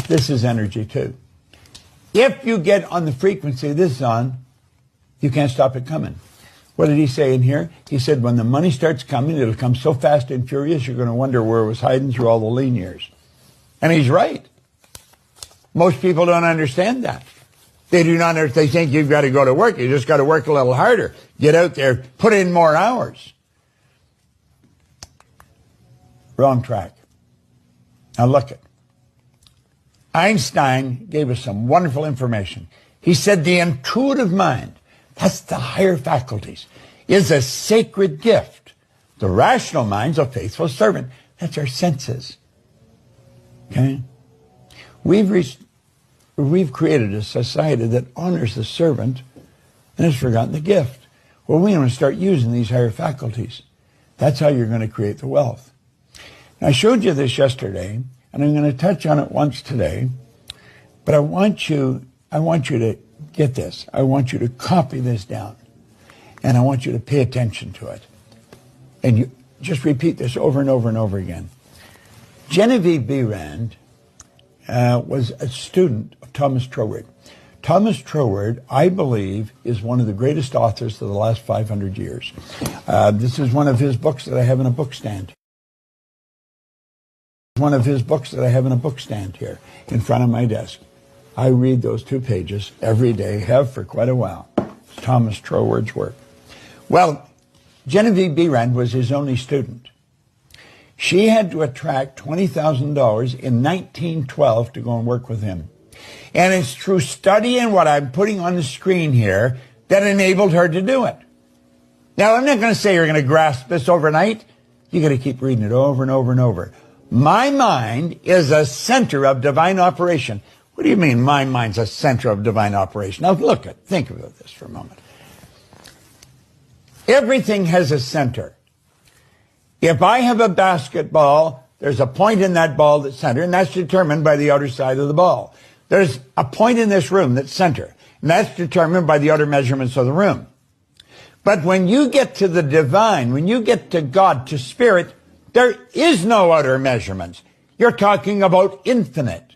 This is energy too. If you get on the frequency this is on, you can't stop it coming. What did he say in here? He said, when the money starts coming, it'll come so fast and furious, you're going to wonder where it was hiding through all the lean years. And he's right. Most people don't understand that. They do not understand. They think you've got to go to work. You just got to work a little harder. Get out there, put in more hours. Wrong track. Now look it. Einstein gave us some wonderful information. He said the intuitive mind, that's the higher faculties, is a sacred gift. The rational mind's a faithful servant. That's our senses. Okay? We've created a society that honors the servant and has forgotten the gift. Well, we want to start using these higher faculties. That's how you're going to create the wealth. Now, I showed you this yesterday, and I'm going to touch on it once today, but I want you to get this. I want you to copy this down, and I want you to pay attention to it. And you just repeat this over and over and over again. Genevieve Behrend was a student of Thomas Troward. Thomas Troward, I believe, is one of the greatest authors of the last 500 years. This is one of his books that I have in a bookstand. One of his books that I have in a bookstand here in front of my desk. I read those 2 pages every day, have for quite a while. It's Thomas Troward's work. Well, Genevieve Behrend was his only student. She had to attract $20,000 in 1912 to go and work with him. And it's through studying what I'm putting on the screen here that enabled her to do it. Now, I'm not going to say you're going to grasp this overnight. You got to keep reading it over and over and over. My mind is a center of divine operation. What do you mean my mind's a center of divine operation? Now think about this for a moment. Everything has a center. If I have a basketball, there's a point in that ball that's center, and that's determined by the outer side of the ball. There's a point in this room that's center, and that's determined by the outer measurements of the room. But when you get to the divine, when you get to God, to spirit, there is no outer measurements. You're talking about infinite.